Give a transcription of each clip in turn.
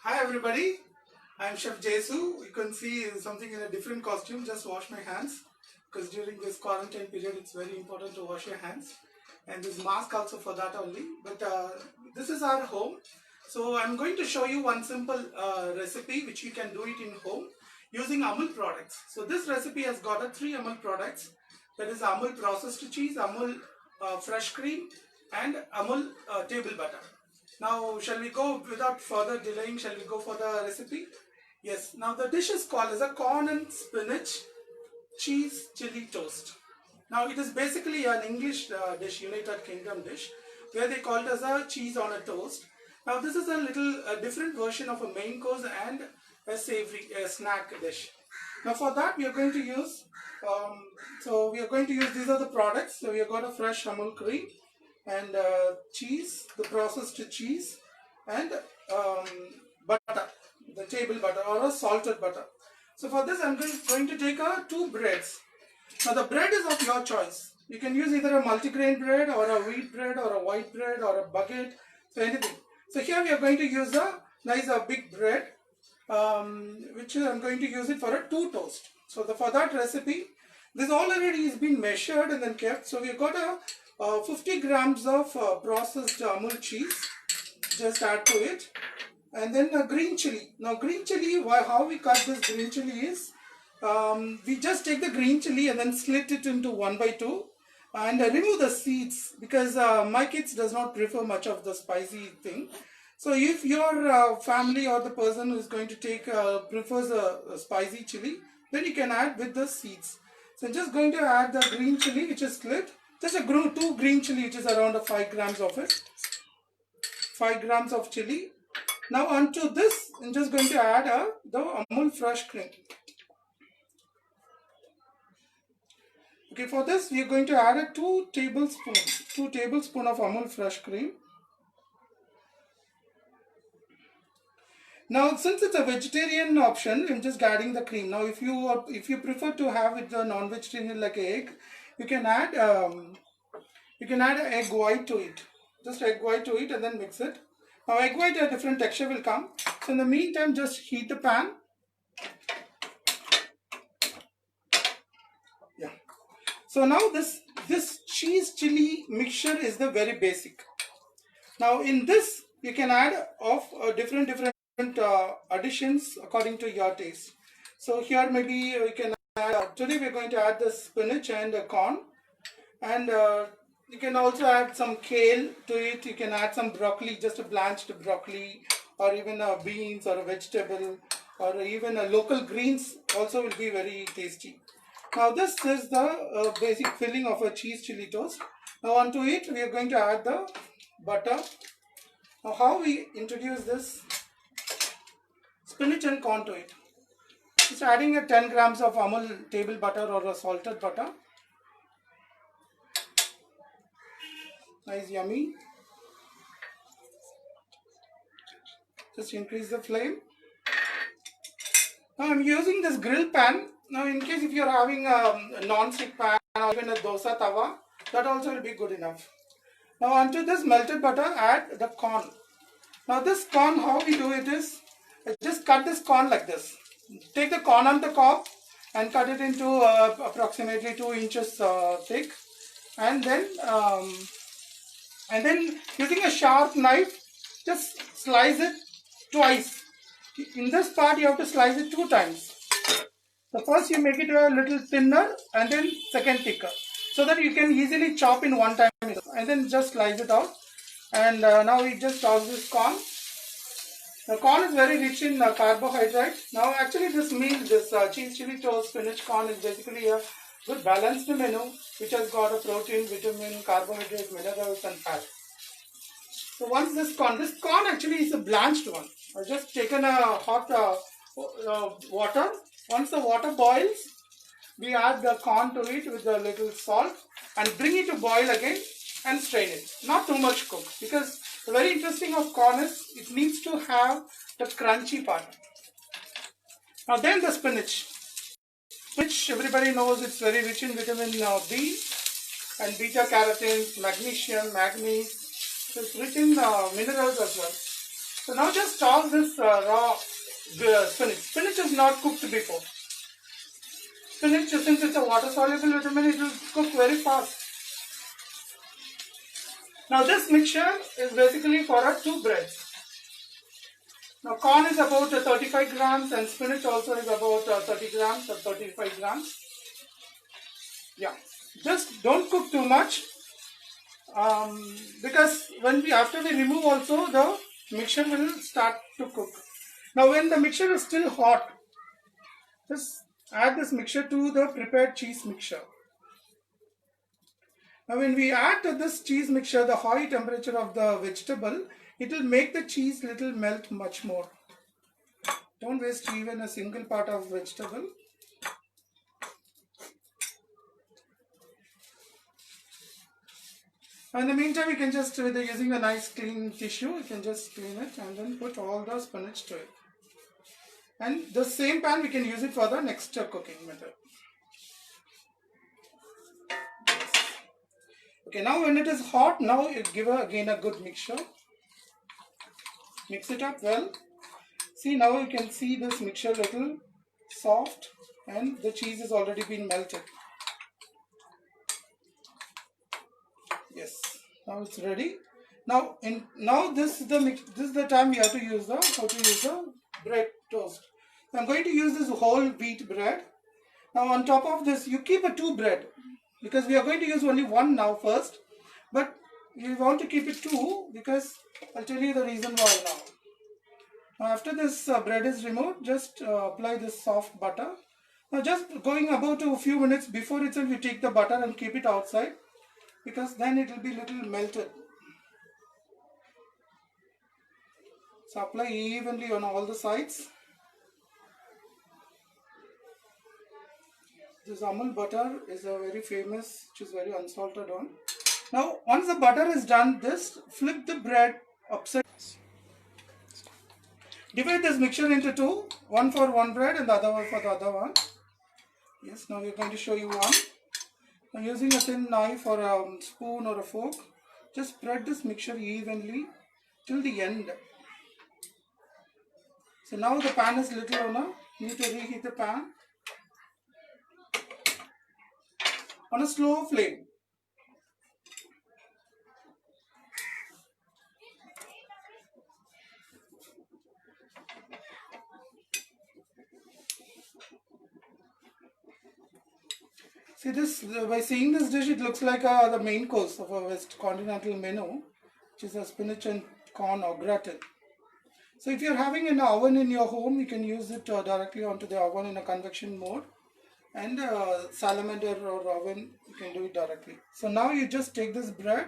Hi everybody, I'm Chef Jesu. You can see something in a different costume. Just wash my hands because during this quarantine period it's very important to wash your hands, and this mask also for that only. But this is our home, so I'm going to show you one simple recipe which you can do it in home using Amul products. So this recipe has got a 3 Amul products, that is Amul processed cheese, Amul fresh cream, and Amul table butter. Now, shall we go without further delaying? Shall we go for the recipe? Yes. Now, the dish is called as a corn and spinach cheese chili toast. Now, it is basically an English dish, United Kingdom dish, where they call it as a cheese on a toast. Now, this is a little different version of a main course and a savory snack dish. Now, for that, we are going to use. These are the products. So, we have got a fresh Amul cream and cheese, the processed cheese, and butter, the table butter or a salted butter. So for this I'm going to take 2 breads. Now the bread is of your choice. You can use either a multigrain bread or a wheat bread or a white bread or a baguette, so anything. So here we are going to use a nice big bread, which I'm going to use it for a 2 toast. So for that recipe, this already has been measured and then kept. So we've got a 50 grams of processed Amul cheese, just add to it, and then green chili. Now green chili, how we cut this green chili is, we just take the green chili and then slit it into 1/2 and remove the seeds, because my kids does not prefer much of the spicy thing. So if your family or the person who is going to take prefers a spicy chili, then you can add with the seeds. So I'm just going to add the green chili which is split. Just a 2 green chili, which is around 5 grams of it. 5 grams of chili. Now onto this, I'm just going to add the Amul fresh cream. Okay, for this we are going to add a 2 tablespoons of Amul fresh cream. Now, since it's a vegetarian option, I'm just adding the cream. Now, if you prefer to have it the non-vegetarian like egg, you can add egg white to it. Just egg white to it and then mix it. Now, egg white, a different texture will come. So in the meantime, just heat the pan. Yeah. So now this cheese chili mixture is the very basic. Now in this you can add of different additions according to your taste. So here maybe we can add, today we are going to add the spinach and corn, and you can also add some kale to it. You can add some broccoli, just a blanched broccoli, or even beans or a vegetable, or even local greens also will be very tasty. Now this is the basic filling of a cheese chili toast. Now onto it we are going to add the butter. Now how we introduce this spinach and corn to it? Just adding a 10 grams of Amul table butter or a salted butter. Nice, yummy. Just increase the flame. Now I'm using this grill pan. Now in case if you're having a non-stick pan or even a dosa tawa, that also will be good enough. Now onto this melted butter, add the corn. Now this corn, how we do it is, just cut this corn like this. Take the corn on the cob and cut it into approximately 2 inches thick, and then using a sharp knife, just slice it twice. In this part you have to slice it 2 times. So first you make it a little thinner and then second thicker, so that you can easily chop in one time, and then just slice it out. And now we just toss this corn. The corn is very rich in carbohydrate. Now actually this meal, this cheese chili toast spinach corn is basically a good balanced menu which has got a protein, vitamin, carbohydrate, minerals and fat. So once this corn actually is a blanched one. I've just taken a hot water. Once the water boils, we add the corn to it with a little salt and bring it to boil again and strain it. Not too much cook, because the very interesting of corn is it needs to have the crunchy part. Now then the spinach. Spinach, everybody knows it's very rich in vitamin B and beta carotenes, magnesium, manganese. So it's rich in minerals as well. So now just toss this raw spinach. Spinach is not cooked before. Spinach, since it's a water-soluble vitamin, it will cook very fast. Now this mixture is basically for our 2 breads. Now corn is about 35 grams and spinach also is about 30 grams or 35 grams. Yeah, just don't cook too much because after we remove also the mixture will start to cook. Now when the mixture is still hot, just add this mixture to the prepared cheese mixture. Now when we add to this cheese mixture the high temperature of the vegetable, it will make the cheese little melt much more. Don't waste even a single part of vegetable. In the meantime, you can just, using a nice clean tissue, you can just clean it and then put all the spinach to it. And the same pan, we can use it for the next cooking method. Okay, now when it is hot, now you give again a good mixture. Mix it up well. See, now you can see this mixture little soft and the cheese has already been melted. Yes, now it's ready. Now this is the time we have to use the bread toast. So I'm going to use this whole wheat bread. Now on top of this, you keep a 2 bread because we are going to use only 1 now first. But you want to keep it 2 because I'll tell you the reason why now. Now after this bread is removed, just apply this soft butter. Now just going about a few minutes before itself, you take the butter and keep it outside because then it will be little melted. So apply evenly on all the sides. This Amul butter is a very famous, which is very unsalted one. Now once the butter is done, just flip the bread upside. Divide this mixture into 2, one for one bread and the other one for the other one. Yes, now we are going to show you one. Now using a thin knife or a spoon or a fork, just spread this mixture evenly till the end. So now the pan is little on a, need to reheat the pan on a slow flame. See this, by seeing this dish, it looks like the main course of a West Continental menu, which is a spinach and corn au gratin. So if you're having an oven in your home, you can use it directly onto the oven in a convection mode, and salamander or oven, you can do it directly. So now you just take this bread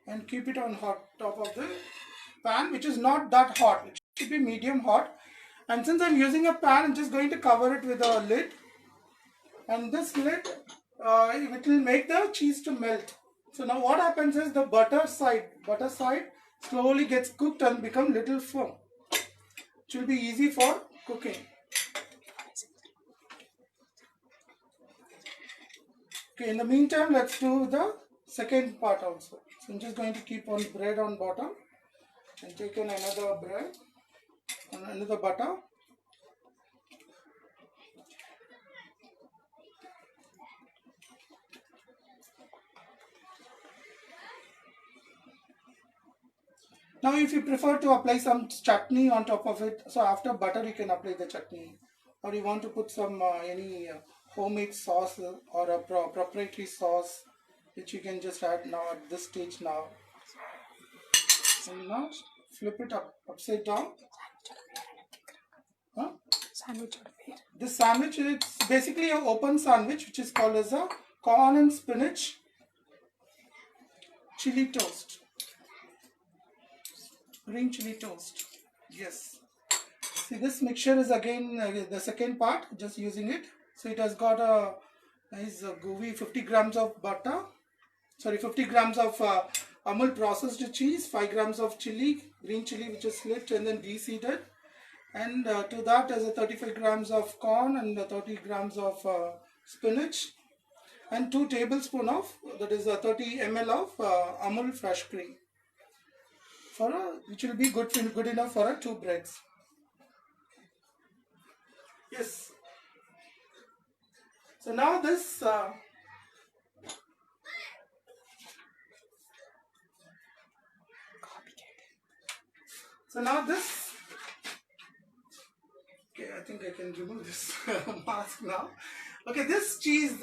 and keep it on top of the pan, which is not that hot. It should be medium hot. And since I'm using a pan, I'm just going to cover it with a lid. And this lid, it will make the cheese to melt. So now what happens is the butter side slowly gets cooked and become little firm. It will be easy for cooking. Okay, in the meantime, let's do the second part also. So I'm just going to keep on bread on bottom and take in another bread and another butter. Now if you prefer to apply some chutney on top of it, so after butter you can apply the chutney, or you want to put some any homemade sauce or a proprietary sauce, which you can just add now at this stage now. And now flip it upside down. Huh? This sandwich is basically an open sandwich, which is called as a corn and spinach chili toast. Green chili toast. Yes. See, this mixture is again the second part, just using it. So it has got a nice gooey 50 grams of butter. Sorry, 50 grams of Amul processed cheese, 5 grams of chili, green chili which is slit and then de-seeded. And to that is a 35 grams of corn and 30 grams of spinach. And 2 tablespoons of, that is 30 ml of Amul fresh cream. which will be good enough for a 2 breads. Yes. So now this. So now this. Okay, I think I can remove this mask now. Okay, this cheese,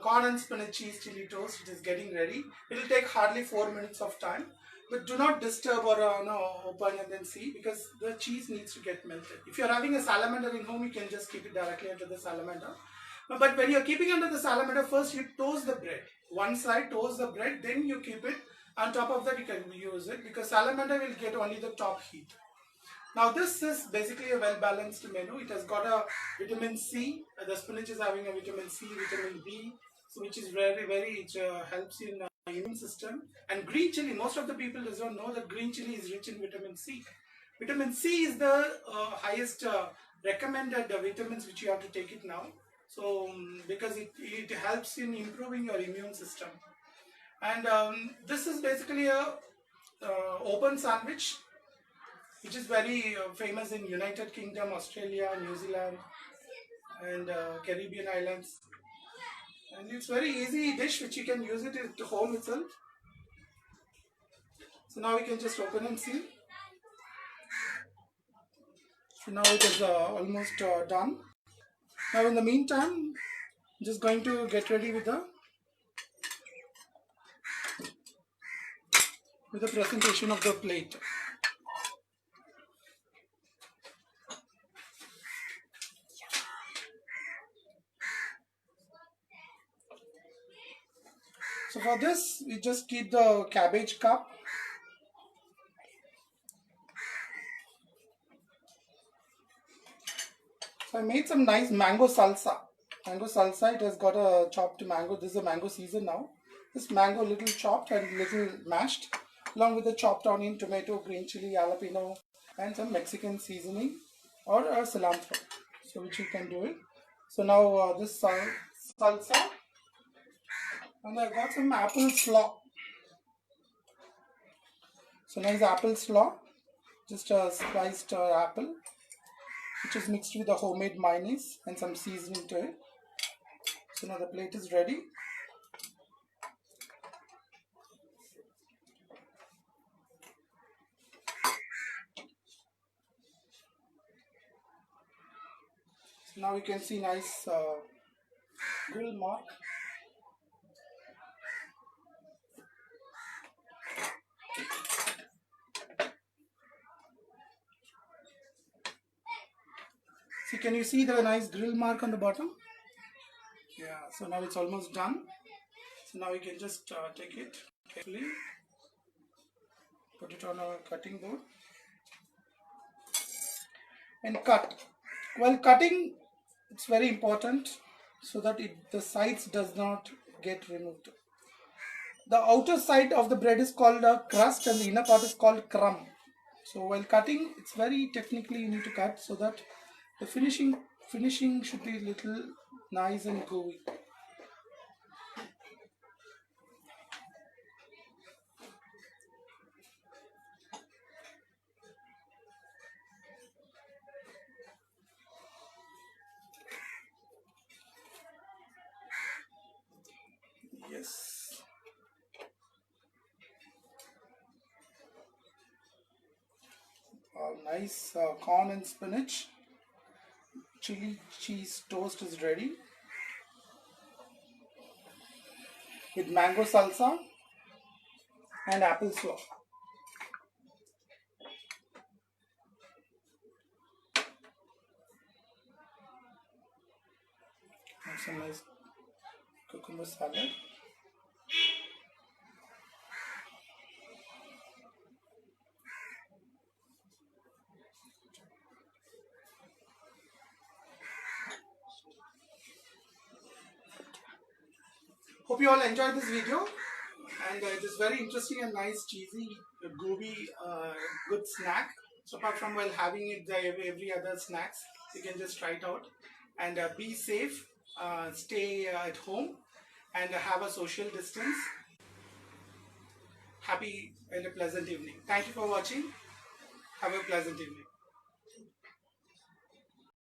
corn and spinach cheese chili toast, it is getting ready. It will take hardly 4 minutes of time. But do not disturb or no, open and then see, because the cheese needs to get melted. If you are having a salamander in home, you can just keep it directly under the salamander. But when you are keeping under the salamander, first you toast the bread. One side toast the bread, then you keep it. On top of that, you can use it, because salamander will get only the top heat. Now this is basically a well-balanced menu. It has got a vitamin C. The spinach is having a vitamin C, vitamin B, so which is very, it helps in immune system. And green chili, most of the people does not know that green chili is rich in vitamin C. Vitamin C is the highest recommended vitamins which you have to take it now. So because it helps in improving your immune system. And this is basically a open sandwich, which is very famous in United Kingdom, Australia, New Zealand, and Caribbean islands. And it's very easy dish which you can use it at home itself. So now we can just open and see. So now it is almost done. Now in the meantime, I'm just going to get ready with the presentation of the plate. So for this, we just keep the cabbage cup. So I made some nice mango salsa. Mango salsa, it has got a chopped mango. This is a mango season now. This mango little chopped and little mashed, along with the chopped onion, tomato, green chili, jalapeno, and some Mexican seasoning or cilantro. So which you can do it. So now this salsa. And I got some apple slaw. So nice apple slaw, just a sliced apple, which is mixed with the homemade mayonnaise and some seasoning to it. So now the plate is ready. So now we can see nice grill mark. See, can you see the nice grill mark on the bottom? Yeah, so now it's almost done. So now we can just take it carefully, put it on a cutting board and cut. While cutting, it's very important so that the sides does not get removed. The outer side of the bread is called a crust and the inner part is called crumb. So while cutting, it's very technically you need to cut so that the finishing should be little nice and gooey. Yes. Nice corn and spinach chili cheese toast is ready with mango salsa and apple slaw. And some nice cucumber salad. Hope you all enjoyed this video, and it is very interesting and nice cheesy gobi good snack. So apart from while having it every other snacks, you can just try it out and be safe, stay at home and have a social distance. happy and a pleasant evening. Thank you for watching. Have a pleasant evening.